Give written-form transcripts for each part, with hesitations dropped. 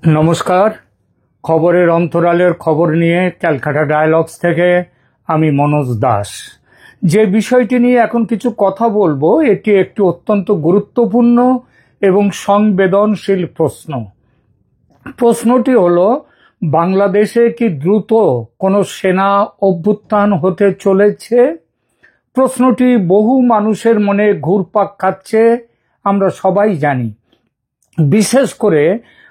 নমস্কার। খবরের অন্তরালের খবর নিয়ে ক্যালকাটা ডায়ালগস থেকে আমি মনোজ দাস। যে বিষয়টি নিয়ে এখন কিছু কথা বলবো, এটি একটি অত্যন্ত গুরুত্বপূর্ণ এবং সংবেদনশীল প্রশ্ন। প্রশ্নটি হলো, বাংলাদেশে কি দ্রুত কোনো সেনা অভ্যুত্থান হতে চলেছে? প্রশ্নটি বহু মানুষের মনে ঘুরপাক খাচ্ছে, আমরা সবাই জানি। বিশেষ করে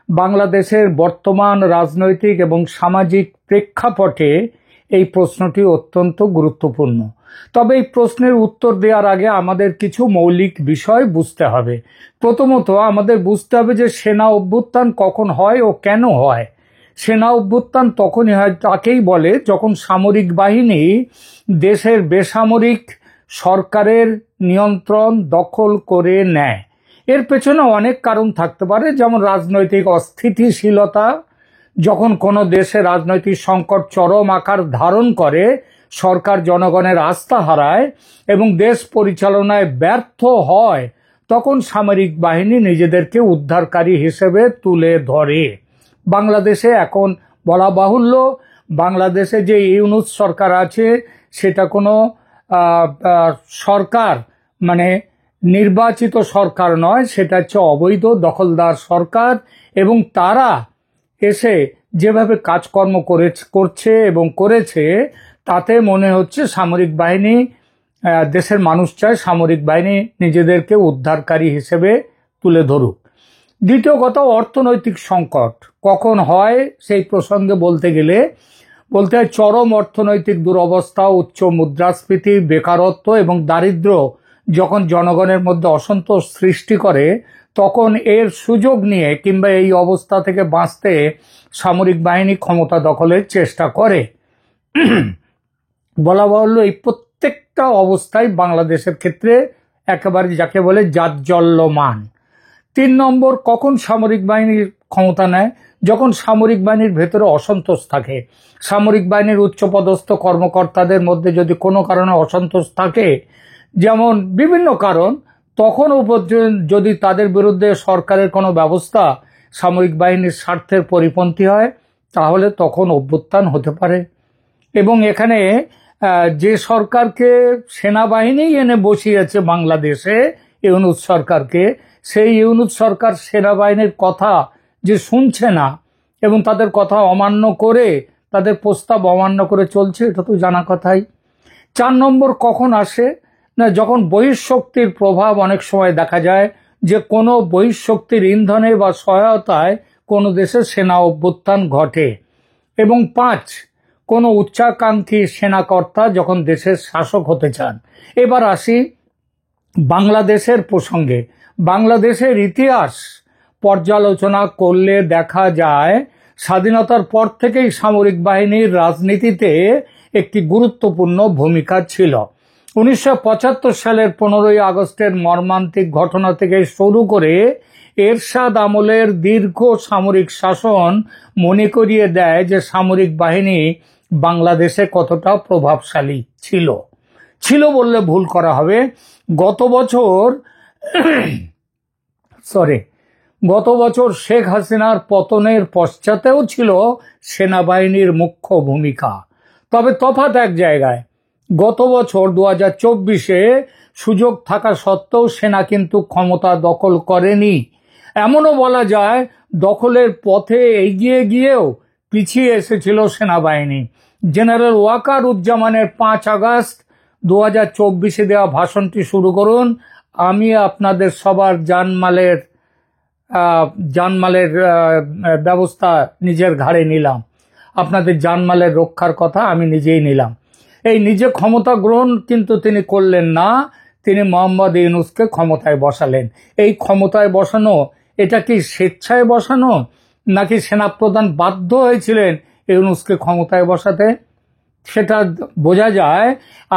বাংলাদেশের বর্তমান রাজনৈতিক এবং সামাজিক প্রেক্ষাপটে এই প্রশ্নটি অত্যন্ত গুরুত্বপূর্ণ। তবে এই প্রশ্নের উত্তর দেওয়ার আগে আমাদের কিছু মৌলিক বিষয় বুঝতে হবে। প্রথমত আমাদের বুঝতে হবে যে সেনা অভ্যুত্থান কখন হয় ও কেন হয়। সেনা অভ্যুত্থান তখনই হয়, তাকেই বলে যখন সামরিক বাহিনী দেশের বেসামরিক সরকারের নিয়ন্ত্রণ দখল করে নেয়। এর পেছনে অনেক কারণ থাকতে পারে, যেমন রাজনৈতিক অস্থিতিশীলতা, যখন কোনো দেশে রাজনৈতিক সংকট চরম আকার ধারণ করে, সরকার জনগণের আস্থা হারায় এবং দেশ পরিচালনায় ব্যর্থ হয়, তখন সামরিক বাহিনী নিজেদেরকে উদ্ধারকারী হিসেবে তুলে ধরে। বাংলাদেশে এখন বলা বাহুল্য, বাংলাদেশে যে ইউনূস সরকার আছে সেটা কোনো সরকার মানে নির্বাচিত সরকার নয়, সেটা হচ্ছে অবৈধ দখলদার সরকার। এবং তারা এসে যেভাবে কাজকর্ম করছে এবং করেছে, তাতে মনে হচ্ছে সামরিক বাহিনী, দেশের মানুষ চায় সামরিক বাহিনী নিজেদেরকে উদ্ধারকারী হিসেবে তুলে ধরুক। দ্বিতীয় কথা, অর্থনৈতিক সংকট কখন হয় সেই প্রসঙ্গে বলতে হয় চরম অর্থনৈতিক দুরবস্থা, উচ্চ মুদ্রাস্ফীতি, বেকারত্ব এবং দারিদ্র্য যখন জনগণের মধ্যে অসন্তোষ সৃষ্টি করে, তখন এর সুযোগ নিয়ে কিংবা এই অবস্থা থেকে বাঁচতে সামরিক বাহিনী ক্ষমতা দখলের চেষ্টা করে। বলা বাহুল্য, এই প্রত্যেকটা অবস্থায় বাংলাদেশের ক্ষেত্রে একেবারে যাকে বলে জাজ্জল্যমান। 3 নম্বর, কখন সামরিক বাহিনীর ক্ষমতা নেয়? যখন সামরিক বাহিনীর ভেতরে অসন্তোষ থাকে। সামরিক বাহিনীর উচ্চপদস্থ কর্মকর্তাদের মধ্যে যদি কোনো কারণে অসন্তোষ থাকে, যেমন বিভিন্ন কারণ, তখনও যদি তাদের বিরুদ্ধে সরকারের কোনো ব্যবস্থা সামরিক বাহিনীর স্বার্থের পরিপন্থী হয়, তাহলে তখন অভ্যুত্থান হতে পারে। এবং এখানে যে সরকারকে সেনাবাহিনী এনে বসিয়েছে বাংলাদেশে, ইউনূস সরকারকে, সেই ইউনূস সরকার সেনাবাহিনীর কথা যে শুনছে না এবং তাদের কথা অমান্য করে, তাদের প্রস্তাব অমান্য করে চলছে, এটা তো জানা কথাই। 4 নম্বর, কখন আসে না, যখন বহিঃশক্তির প্রভাব অনেক সময় দেখা যায় যে কোনো বহিঃশক্তির ইন্ধনে বা সহায়তায় কোনো দেশে সেনা অভ্যুত্থান ঘটে। এবং 5, কোনো উচ্চাকাঙ্ক্ষী সেনাকর্তা যখন দেশের শাসক হতে চান। এবার আসি বাংলাদেশের প্রসঙ্গে। বাংলাদেশের ইতিহাস পর্যালোচনা করলে দেখা যায়, স্বাধীনতার পর থেকেই সামরিক বাহিনীর রাজনীতিতে একটি গুরুত্বপূর্ণ ভূমিকা ছিল। 1975 সালের 15ই আগস্টের মর্মান্তিক ঘটনা থেকে শুরু করে এরশাদ আমলের দীর্ঘ সামরিক শাসন মনে করিয়ে দেয় যে সামরিক বাহিনী বাংলাদেশে কতটা প্রভাবশালী ছিল বললে ভুল করা হবে। গত বছর শেখ হাসিনার পতনের পশ্চাতেও ছিল সেনাবাহিনীর মুখ্য ভূমিকা। তবে তফাৎ এক জায়গায়, গত বছর 2024-এ সুযোগ থাকা সত্ত্বেও সেনা কিন্তু ক্ষমতা দখল করেনি। এমনও বলা যায়, দখলের পথে এগিয়ে গিয়েও পিছিয়ে এসেছিল সেনাবাহিনী। জেনারেল ওয়াকারুজ্জামানের 5 আগস্ট 2024-এ দেওয়া ভাষণটি শুরু করুন, আমি আপনাদের সবার জানমালের ব্যবস্থা নিজের ঘাড়ে নিলাম, আপনাদের জানমালের রক্ষার কথা আমি নিজেই নিলাম। এই নিজে ক্ষমতা গ্রহণ কিন্তু তিনি করলেন না, তিনি মোহাম্মদ ইউনূসকে ক্ষমতায় বসালেন। এই ক্ষমতায় বসানো, এটা কি স্বেচ্ছায় বসানো, নাকি সেনাপ্রধান বাধ্য হয়েছিলেন ইউনূসকে ক্ষমতায় বসাতে? সেটা বোঝা যায়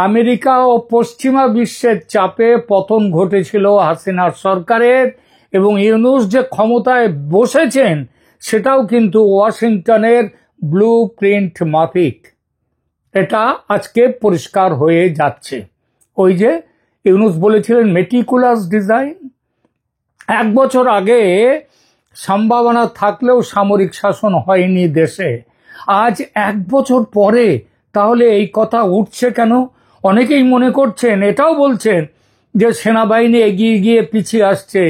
আমেরিকা ও পশ্চিমা বিশ্বের চাপে পতন ঘটেছিল হাসিনার সরকারের, এবং ইউনূস যে ক্ষমতায় বসেছেন সেটাও কিন্তু ওয়াশিংটনের ব্লু প্রিন্ট মাফিক। এটা আজকে পরিষ্কার হয়ে যাচ্ছে। ওই যে ইউনূস বলেছিলেন মেটিকুলাস ডিজাইন। 1 বছর আগে সম্ভাবনা থাকলেও সামরিক শাসন হয়নি দেশে। আজ 1 বছর পরে তাহলে এই কথা উঠছে কেন? অনেকেই মনে করছেন, এটাও বলছেন যে সেনাবাহিনী এগিয়ে গিয়ে পিছিয়ে আসছে,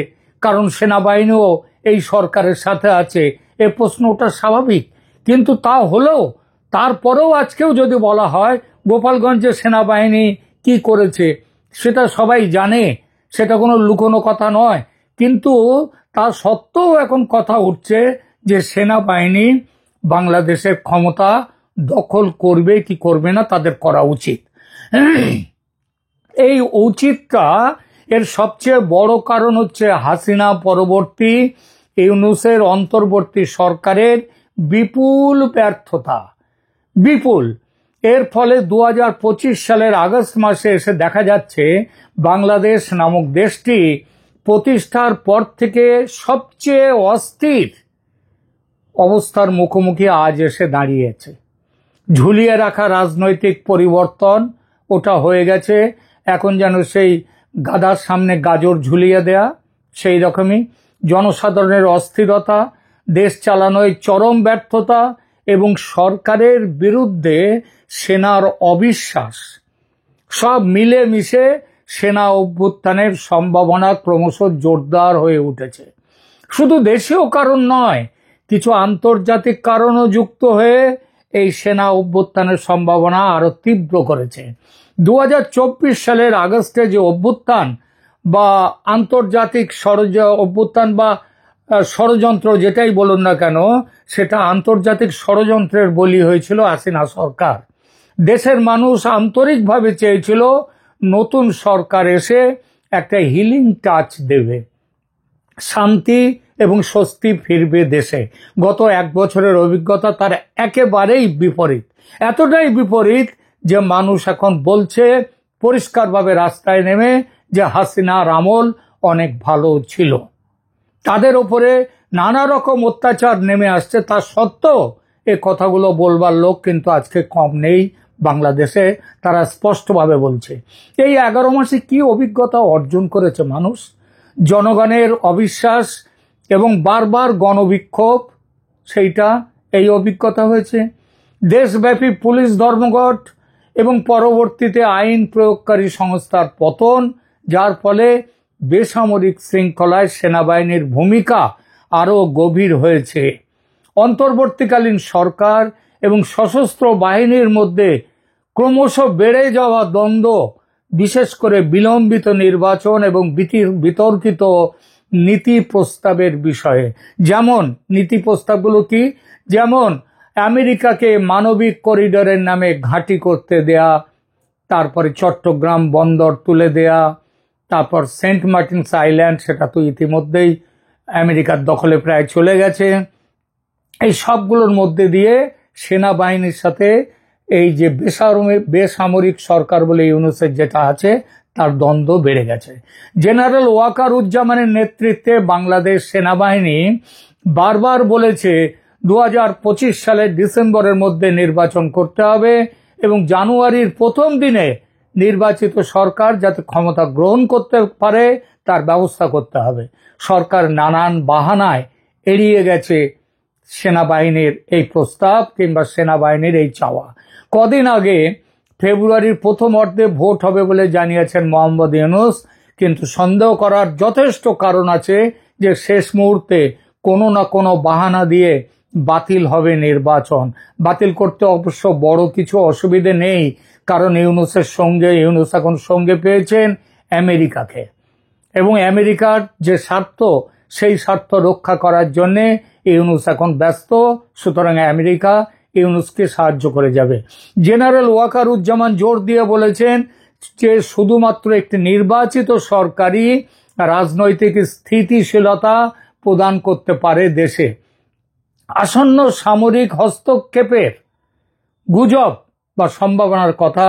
কারণ সেনাবাহিনীও এই সরকারের সাথে আছে। এ প্রশ্নটা স্বাভাবিক, কিন্তু তা হলেও তারপরেও আজকেও যদি বলা হয় গোপালগঞ্জের সেনাবাহিনী কি করেছে সেটা সবাই জানে, সেটা কোনো লুকোনো কথা নয়। কিন্তু তা সত্ত্বেও এখন কথা উঠছে যে সেনাবাহিনী বাংলাদেশের ক্ষমতা দখল করবে কি করবে না, তাদের করা উচিত। এই উচিতটা এর সবচেয়ে বড় কারণ হচ্ছে হাসিনা পরবর্তী ইউনূসের অন্তর্বর্তী সরকারের বিপুল ব্যর্থতা। বিপুল। এর ফলে 2025 সালের আগস্ট মাসে এসে দেখা যাচ্ছে বাংলাদেশ নামক দেশটি প্রতিষ্ঠার পর থেকে সবচেয়ে অস্থির অবস্থার মুখোমুখি আজ এসে দাঁড়িয়েছে। ঝুলিয়ে রাখা রাজনৈতিক পরিবর্তন ওটা হয়ে গেছে এখন যেন সেই গাদার সামনে গাজর ঝুলিয়ে দেয়া, সেই রকমই জনসাধারণের অস্থিরতা, দেশ চালানোয় চরম ব্যর্থতা এবং সরকারের বিরুদ্ধে সেনার অবিশ্বাস, সব মিলে মিশে সেনা অভ্যুত্থানের সম্ভাবনা ক্রমশ জোরদার হয়ে উঠেছে। শুধু দেশীয় কারণ নয়, কিছু আন্তর্জাতিক কারণও যুক্ত হয়ে এই সেনা অভ্যুত্থানের সম্ভাবনা আরো তীব্র করেছে। 2024 সালের আগস্টে যে অভ্যুত্থান বা আন্তর্জাতিক অভ্যুত্থান বা ষড়যন্ত্র যেটাই বলুন না কেন, সেটা আন্তর্জাতিক ষড়যন্ত্রের বলি হয়েছিল হাসিনা সরকার। দেশের মানুষ আন্তরিকভাবে চেয়েছিল নতুন সরকার এসে একটা হিলিং টাচ দেবে, শান্তি এবং স্বস্তি ফিরবে দেশে। গত 1 বছরের অভিজ্ঞতা তার একেবারেই বিপরীত। এতটাই বিপরীত যে মানুষ এখন বলছে পরিষ্কারভাবে রাস্তায় নেমে যে হাসিনার আমল অনেক ভালো ছিল। তাদের উপরে নানা রকম অত্যাচার নেমে আসছে, তা সত্ত্বেও এ কথাগুলো বলবার লোক কিন্তু আজকে কম নেই বাংলাদেশে। তারা স্পষ্টভাবে বলছে এই 11 মাসে কি অভিজ্ঞতা অর্জন করেছে মানুষ। জনগণের অবিশ্বাস এবং বারবার গণবিক্ষোভ, সেইটা এই অভিজ্ঞতা হয়েছে। দেশব্যাপী পুলিশ ধর্মঘট এবং পরবর্তীতে আইন প্রয়োগকারী সংস্থার পতন, যার ফলে বেসামরিক শৃঙ্খলায় সেনাবাহিনীর ভূমিকা আরও গভীর হয়েছে। অন্তর্বর্তীকালীন সরকার এবং সশস্ত্র বাহিনীর মধ্যে ক্রমশ বেড়ে যাওয়া দ্বন্দ্ব, বিশেষ করে বিলম্বিত নির্বাচন এবং বিতর্কিত নীতি প্রস্তাবের বিষয়ে। যেমন নীতি প্রস্তাবগুলো কি? যেমন আমেরিকাকে মানবিক করিডোরের নামে ঘাঁটি করতে দেয়া, তারপরে চট্টগ্রাম বন্দর তুলে দেয়া, তারপর সেন্ট মার্টিনস আইল্যান্ড, সেটা তো ইতিমধ্যেই আমেরিকার দখলে প্রায় চলে গেছে। এই সবগুলোর মধ্যে দিয়ে সেনাবাহিনীর সাথে এই যে বেসামরিক সরকার বলে ইউনূসের যেটা আছে তার দ্বন্দ্ব বেড়ে গেছে। জেনারেল ওয়াকারুজ্জামানের নেতৃত্বে বাংলাদেশ সেনাবাহিনী বারবার বলেছে 2025 সালের ডিসেম্বরের মধ্যে নির্বাচন করতে হবে এবং জানুয়ারির প্রথম দিনে নির্বাচিত সরকার যাতে ক্ষমতা গ্রহণ করতে পারে তার ব্যবস্থা করতে হবে। সরকার নানান বাহানায় এড়িয়ে গেছে সেনাবাহিনীর এই প্রস্তাব কিংবা সেনাবাহিনীর এই চাওয়া। কদিন আগে ফেব্রুয়ারির প্রথম অর্ধে ভোট হবে বলে জানিয়েছেন মোহাম্মদ ইউনূস, কিন্তু সন্দেহ করার যথেষ্ট কারণ আছে যে শেষ মুহূর্তে কোনো না কোনো বাহানা দিয়ে বাতিল হবে নির্বাচন। বাতিল করতে অবশ্য বড় কিছু অসুবিধে নেই, কারণ ইউনূস এখন সঙ্গে পেয়েছেন আমেরিকাকে, এবং আমেরিকার যে স্বার্থ সেই স্বার্থ রক্ষা করার জন্য ইউনূস এখন ব্যস্ত। সুতরাং আমেরিকা ইউনূসকে সাহায্য করে যাবে। জেনারেল ওয়াকারুজ্জামান জোর দিয়ে বলেছেন যে শুধুমাত্র একটি নির্বাচিত সরকারই রাজনৈতিক স্থিতিশীলতা প্রদান করতে পারে দেশে। আসন্ন সামরিক হস্তক্ষেপের গুজব বা সম্ভাবনার কথা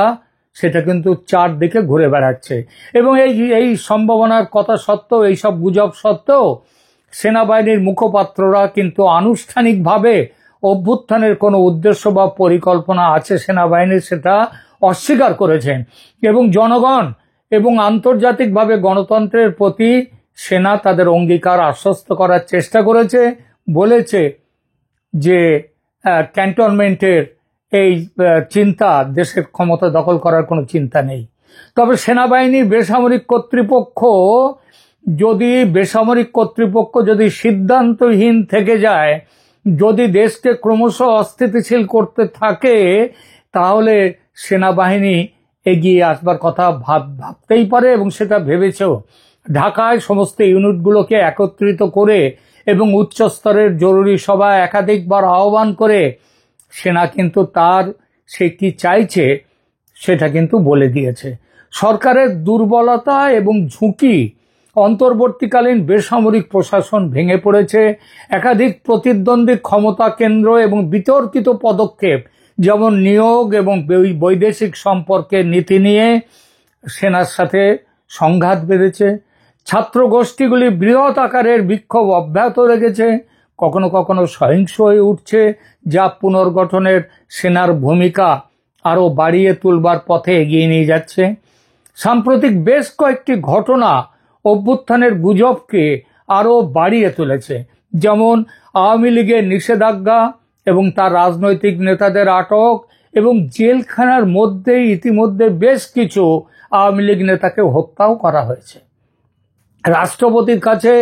সেটা কিন্তু চারদিকে ঘুরে বেড়াচ্ছে, এবং এই সম্ভাবনার কথা সত্ত্বেও, এইসব গুজব সত্ত্বেও সেনাবাহিনীর মুখপাত্ররা কিন্তু আনুষ্ঠানিকভাবে অভ্যুত্থানের কোনো উদ্দেশ্য বা পরিকল্পনা আছে সেনাবাহিনীর সেটা অস্বীকার করেছেন, এবং জনগণ এবং আন্তর্জাতিকভাবে গণতন্ত্রের প্রতি সেনা তাদের অঙ্গীকার আশ্বস্ত করার চেষ্টা করেছে, বলেছে যে ক্যান্টনমেন্টের এই চিন্তা, দেশের ক্ষমতা দখল করার কোনো চিন্তা নেই। তবে সেনাবাহিনীর বেসামরিক কর্তৃপক্ষ যদি সিদ্ধান্তহীন থেকে যায়, যদি দেশকে ক্রমশ অস্থিতিশীল করতে থাকে, তাহলে সেনাবাহিনী এগিয়ে আসবার কথা ভাবতেই পারে এবং সেটা ভেবেছেও। ঢাকায় সমস্ত ইউনিটগুলোকে একত্রিত করে এবং উচ্চস্তরের জরুরি সভা একাধিকবার আহ্বান করে সেনা কিন্তু সে কি চাইছে সেটা কিন্তু বলে দিয়েছে। সরকারের দুর্বলতা এবং ঝুঁকি, অন্তর্বর্তীকালীন বেসামরিক প্রশাসন ভেঙে পড়েছে, একাধিক প্রতিদ্বন্দ্বী ক্ষমতা কেন্দ্র এবং বিতর্কিত পদক্ষেপ যেমন নিয়োগ এবং বৈদেশিক সম্পর্কের নীতি নিয়ে সেনার সাথে সংঘাত বেড়েছে। ছাত্র গোষ্ঠীগুলি বৃহৎ আকারের বিক্ষোভ অব্যাহত রেখেছে, কখনো কখনো সহিংস হয়ে উঠছে, যা পুনর্গঠনের সেনার ভূমিকা আরও বাড়িয়ে তুলবার পথে এগিয়ে নিয়ে যাচ্ছে। সাম্প্রতিক বেশ কয়েকটি ঘটনা অভ্যুত্থানের গুজবকে আরও বাড়িয়ে তুলেছে, যেমন আওয়ামী লীগের নিষেধাজ্ঞা এবং তার রাজনৈতিক নেতাদের আটক, এবং জেলখানার মধ্যেই ইতিমধ্যে বেশ কিছু আওয়ামী লীগ নেতাকে হত্যাও করা হয়েছে। রাষ্ট্রপতির কাছে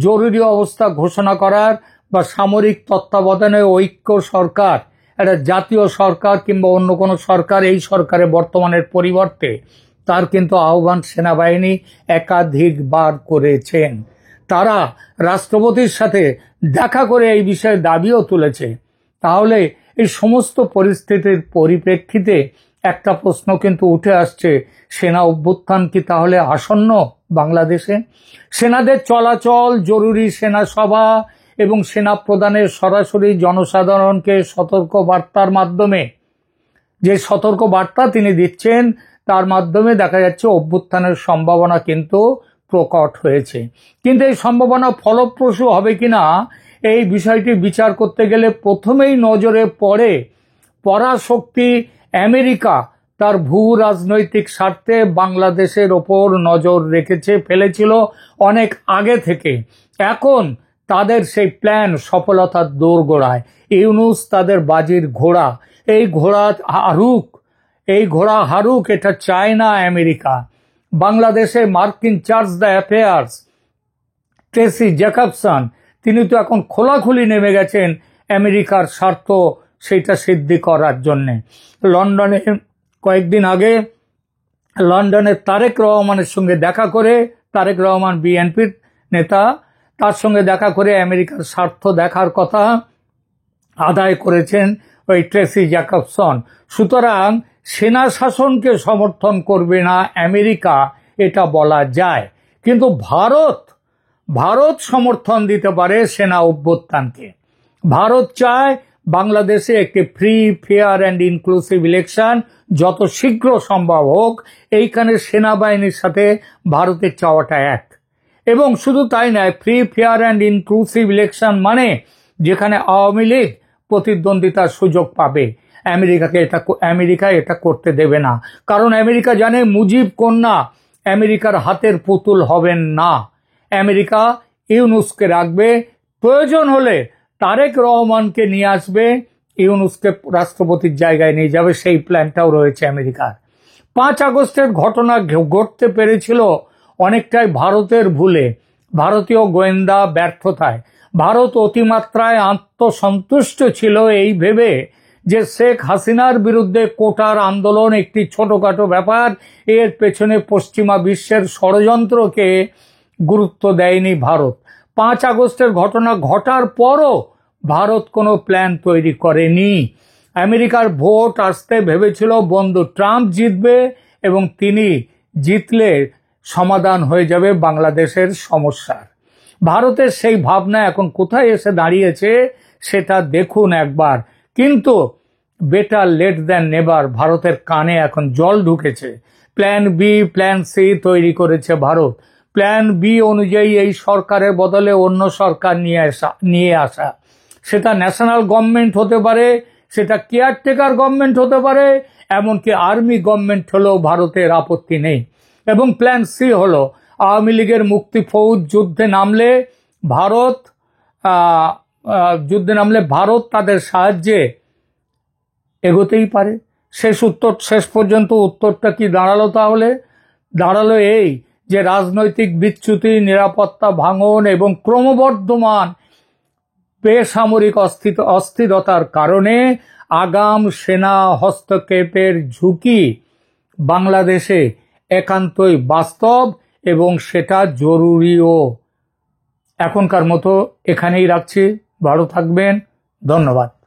জরুরি অবস্থা ঘোষণা করার বা সামরিক তত্ত্বাবধানে ঐক্য সরকার, একটা জাতীয় সরকার কিংবা অন্য কোনো সরকার, এই সরকারের বর্তমানের পরিবর্তে তার কিন্তু আহ্বান সেনাবাহিনী একাধিকবার করেছেন। তারা রাষ্ট্রপতির সাথে দেখা করে এই বিষয়ে দাবিও তুলেছে। তাহলে এই সমস্ত পরিস্থিতির পরিপ্রেক্ষিতে একটা প্রশ্ন কিন্তু উঠে আসছে, সেনা অভ্যুত্থান কি তাহলে আসন্ন বাংলাদেশে? সেনাদের চলাচল, জরুরি সেনা সভা এবং সেনা প্রধানের সরাসরি জনসাধারণকে সতর্ক বার্তার মাধ্যমে, যে সতর্ক বার্তা তিনি দিচ্ছেন তার মাধ্যমে দেখা যাচ্ছে অভ্যুত্থানের সম্ভাবনা কিন্তু প্রকট হয়েছে। কিন্তু এই সম্ভাবনা ফলপ্রসূ হবে কিনা এই বিষয়টি বিচার করতে গেলে প্রথমেই নজরে পড়ে পরাশক্তি আমেরিকা তার ভূ রাজনৈতিক স্বার্থে বাংলাদেশের ওপর নজর ফেলেছিল অনেক আগে থেকে। এখন তাদের সেই প্ল্যান সফলতার দোরগোড়ায়। ইউনূস তাদের বাজির ঘোড়া, এই ঘোড়া হারুক এটা চায় না আমেরিকা। বাংলাদেশে মার্কিন charge d' affaires Tracy Jacobson, তিনি তো এখন খোলাখুলি নেমে গেছেন আমেরিকার স্বার্থ সেটা সিদ্ধি করার জন্যে। লন্ডনে কয়েকদিন আগে লন্ডনের তারেক রহমানের সঙ্গে দেখা করে, তারেক রহমান বিএনপির নেতা, তার সঙ্গে দেখা করে আমেরিকার স্বার্থ দেখার কথা আদায় করেছেন ওই ট্রেসি জ্যাকবসন। সুতরাং সেনা শাসনকে সমর্থন করবে না আমেরিকা এটা বলা যায়, কিন্তু ভারত সমর্থন দিতে পারে সেনা অভ্যুত্থানকে। ভারত চায় বাংলাদেশে একটি free, fair and inclusive election যত শীঘ্র সম্ভব হোক। এইখানে সেনাবাহিনীর সাথে ভারতের চাওয়াটা এক। এবং শুধু তাই নয়, free, fair and inclusive election মানে যেখানে আওয়ামী লীগ প্রতিদ্বন্দ্বিতার সুযোগ পাবে। আমেরিকা এটা করতে দেবে না, কারণ আমেরিকা জানে মুজিব কন্যা আমেরিকার হাতের পুতুল হবেন না। আমেরিকা ইউনূসকে রাখবে, প্রয়োজন হলে তারেক রহমানকে নিয়ে আসবে, ইউনূসকে রাষ্ট্রপতির জায়গায় নিয়ে যাবে, সেই প্ল্যানটাও রয়েছে আমেরিকার। 5 আগস্টের ঘটনা ঘটতে পেরেছিল অনেকটাই ভারতের ভুলে, ভারতীয় গোয়েন্দা ব্যর্থতায়। ভারত অতিমাত্রায় আত্মসন্তুষ্ট ছিল এই ভেবে যে শেখ হাসিনার বিরুদ্ধে কোটার আন্দোলন একটি ছোটখাটো ব্যাপার, এর পেছনে পশ্চিমা বিশ্বের ষড়যন্ত্রকে গুরুত্ব দেয়নি ভারত। 5 আগস্টের ঘটনা ঘটার পরও ভারত কোনো প্ল্যান তৈরি করেনি। আমেরিকার ভোট আসতে ভেবেছিল বন্ধু ট্রাম্প জিতবে এবং তিনি জিতলে সমাধান হয়ে যাবে বাংলাদেশের সমস্যার। ভারতের সেই ভাবনা এখন কোথায় এসে দাঁড়িয়েছে সেটা দেখুন একবার। কিন্তু বেটার লেট দ্যান নেভার, ভারতের কানে এখন জল ঢুকেছে। প্ল্যান বি, প্ল্যান সি তৈরি করেছে ভারত। প্ল্যান বি অনুযায়ী এই সরকারের বদলে অন্য সরকার নিয়ে আসা, সেটা ন্যাশনাল গভর্নমেন্ট হতে পারে, সেটা কেয়ারটেকার গভর্নমেন্ট হতে পারে, এমনকি আর্মি গভর্নমেন্ট হলেও ভারতের আপত্তি নেই। এবং প্ল্যান সি হলো আওয়ামী লীগের মুক্তি ফৌজ যুদ্ধে নামলে ভারত তাদের সাহায্যে এগোতেই পারে। শেষ পর্যন্ত উত্তরটা কি দাঁড়ালো? তাহলে দাঁড়ালো এই যে রাজনৈতিক বিচ্যুতি, নিরাপত্তা ভাঙন এবং ক্রমবর্ধমান বেসামরিক অস্থিরতার কারণে আগাম সেনা হস্তক্ষেপের ঝুঁকি বাংলাদেশে একান্তই বাস্তব এবং সেটা জরুরিও। এখনকার মতো এখানেই রাখছি। ভালো থাকবেন। ধন্যবাদ।